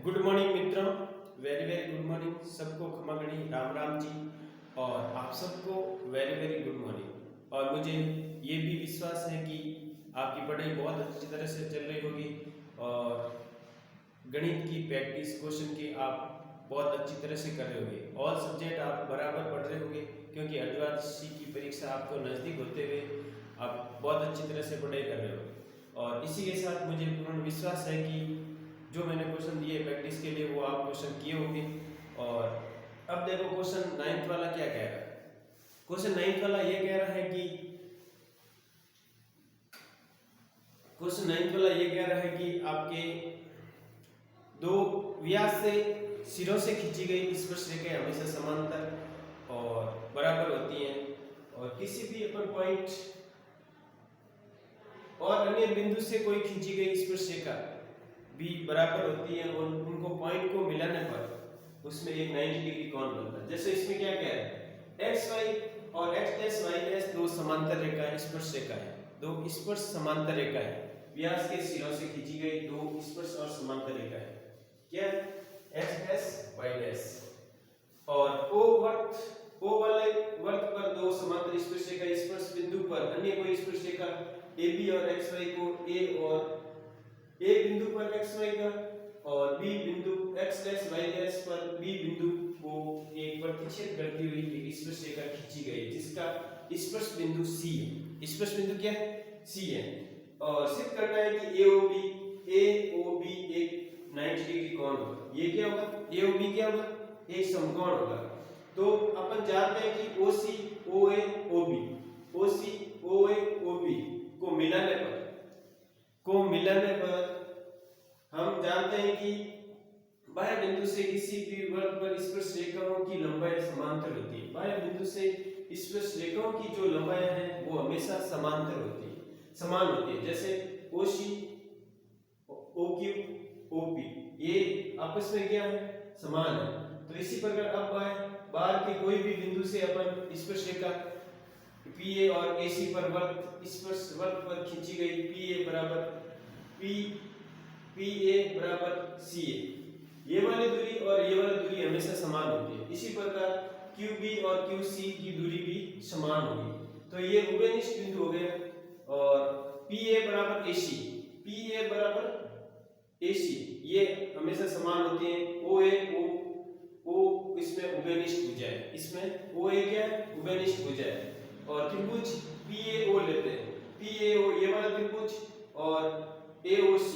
Good morning मित्रों, very very good morning. सबको खमा गणी राम राम जी। और आप सबको वेरी वेरी गुड मॉर्निंग। और मुझे ये भी विश्वास है कि आपकी पढ़ाई बहुत अच्छी तरह से चल रही होगी और गणित की प्रैक्टिस क्वेश्चन की आप बहुत अच्छी तरह से कर रहे होंगे। ऑल सब्जेक्ट आप बराबर पढ़ रहे होंगे क्योंकि अर्धवार्षिक की परीक्षा आपको नज़दीक होते हुए आप बहुत अच्छी तरह से पढ़ाई कर रहे हो। और इसी के साथ मुझे पूर्ण विश्वास है कि जो मैंने क्वेश्चन दिए प्रैक्टिस के लिए वो आप क्वेश्चन किए होंगे। और अब देखो क्वेश्चन 9th वाला क्या कह रहा है। क्वेश्चन 9th वाला ये कह रहा है कि आपके दो व्यास से सिरों से खींची गई स्पर्शरेखाएं हमेशा समांतर और बराबर होती हैं और किसी भी अपन पॉइंट और अन्य बिंदु से कोई खींची गई स्पर्शरेखा भी बराबर होती है और उनको पॉइंट को मिलाने पर उसमें एक 90 डिग्री कोण बनता है। जैसे इसमें क्या कह रहा है, एक्स वाई और एक्स डैश वाई डैश दो समांतर रेखाएं स्पर्श रेखाएं, दो स्पर्श समांतर रेखाएं व्यास के सिरों से खींची गई दो स्पर्श और समांतर रेखाएं क्या एक्स डैश वाई डैश। और ओ वाले वर्त पर दो समांतर स्पर्श रेखा स्पर्श बिंदु पर अन्य कोई स्पर्श रेखा ए बी और एक्स वाई को ए बिंदु पर एक्स वाई का और बी बिंदु एक्स डैश वाई डैश पर बी बिंदु को एक प्रतिच्छेद करती हुई एक स्पर्श रेखा खींची गई जिसका स्पर्श बिंदु सी है। स्पर्श बिंदु क्या है? सी है। और सिद्ध करना है कि एओबी एक 90 डिग्री कोण होगा। ये क्या होगा? एओबी क्या होगा? एक समकोण होगा। तो अपन जानते हैं कि ओसी ओए ओबी को मिलाने पर हम जानते हैं कि बाह्य बिंदु से किसी भी वर्ग पर स्पर्श रेखाओं की लंबाई समांतर होती है। बाह्य बिंदु से स्पर्श रेखाओं की जो लंबाई है वो हमेशा समान होती है। जैसे ओसी ओक्यू ओपी ये आपस में क्या है? समान है। तो इसी प्रकार अब बाहर के कोई भी बिंदु से अपन स्पर्श रेखा पीए और एसी पर स्पर्श वर्ग पर खींची गई पीए बराबर सीए, ये वाली दूरी और ये वाली दूरी हमेशा समान होती है। इसी प्रकार QB और QC की दूरी भी समान होगी। तो ये उभयनिष्ठ बिंदु हो गया। और PA बराबर AC ये हमेशा समान होती हैं। O इसमें उभयनिष्ठ भुजा है, इसमें OA क्या है? उभयनिष्ठ भुजा है। और त्रिभुज PAO लेते हैं, PAO ये वाला त्रिभुज और AOC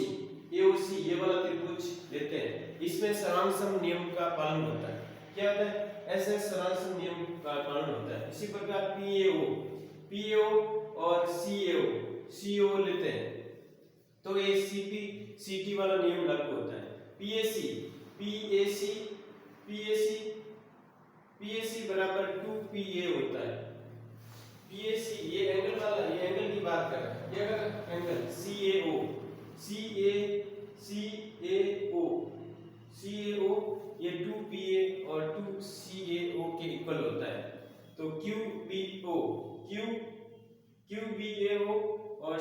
ये वाला त्रिभुज लेते हैं। इसमें सरांसम नियम का पालन होता है। क्या होता है? ऐसे सरांसम नियम का पालन होता है। इसी प्रकार PAO और CO लेते हैं तो ये CT वाला नियम लागू होता है। PAC बराबर 2PA होता है। PAC ये एंगल वाला, ये एंगल की बात कर रहा है। ये अगर एंगल CAO ये 2PA और 2CAO के इक्वल होता है। तो QBAO और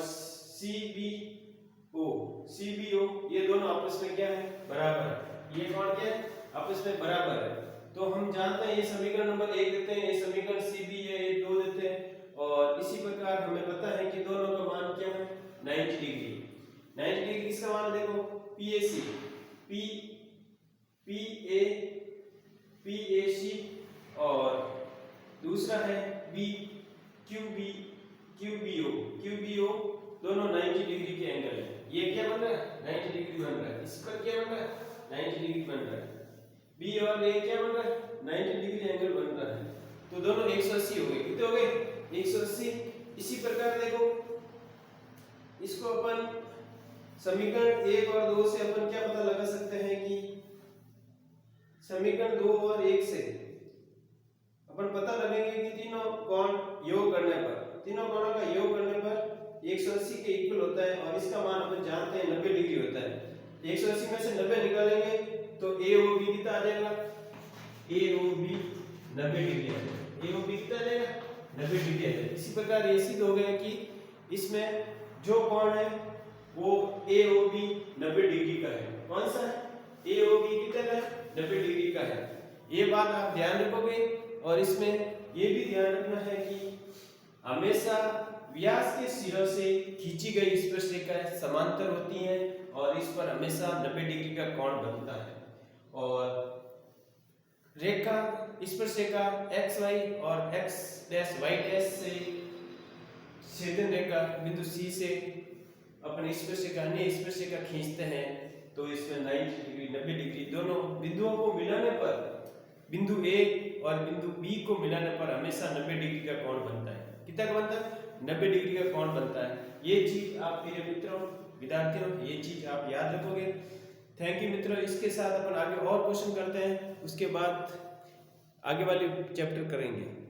CBO ये दोनों आपस में क्या है? बराबर है। ये कौन क्या है? आपस में बराबर है। तो हम जानते हैं ये समीकरण नंबर 1 देते हैं, ये समीकरण CB है, ये 2 देते हैं। और इसी प्रकार हमें पता है कि दोनों का मान क्या है? 90 डिग्री। 90 डिग्री इसका मान देखो, PAC और दूसरा है QBO दोनों 90 डिग्री के एंगल है। ये क्या बन रहा है? 90 डिग्री बन रहा है। इस पर क्या बन रहा है? 90 डिग्री बन रहा है। B और A क्या बन रहा है? 90 डिग्री एंगल बन रहा है। तो दोनों 180 हो गए। कितने हो गए? 180। इसी प्रकार देखो इसको अपन समीकरण 1 और 2 से अपन क्या पता लगा सकते हैं कि समीकरण 2 और 1 से अपन पता लगेंगे कि तीनों कोणों का योग करने पर 180 के इक्वल होता है। और इसका मान अपन जानते हैं 90 डिग्री होता है। 180 में से 90 निकालेंगे तो AOB कितना आ जाएगा? AOB 90 डिग्री आ जाएगा। AOB कितना आ जाएगा? 90 डिग्री आ जाएगा। इसी प्रकार ये सिद्ध हो गया कि इसमें जो कोण है वो AOB 90 डिग्री का है। कौन सा है? ए होगी कितने का 90 डिग्री का है। ये बात आप ध्यान रखोगे। और इसमें ये भी ध्यान रखना है कि हमेशा व्यास के सिरों से खींची गई स्पर्शरेखा समांतर होती हैं और इस पर हमेशा 90 डिग्री का कोण बनता है। और रेखा स्पर्शरेखा एक्स वाई और एक्स डैश वाई डैश से छेदन रेखा बिंदु सी से अपने स्पर्शरेखा अन्य स्पर्शरेखा खींचते हैं तो इसमें 90 डिग्री 90 डिग्री दोनों बिंदुओं को मिलाने पर बिंदु ए और बिंदु बी को मिलाने पर हमेशा 90 डिग्री का कोण बनता है। कितना का बनता है 90 डिग्री का कोण बनता है। ये चीज आप मेरे मित्रों विद्यार्थियों ये चीज आप याद रखोगे। थैंक यू मित्रों। इसके साथ अपन आगे और क्वेश्चन करते हैं, उसके बाद आगे वाले चैप्टर करेंगे।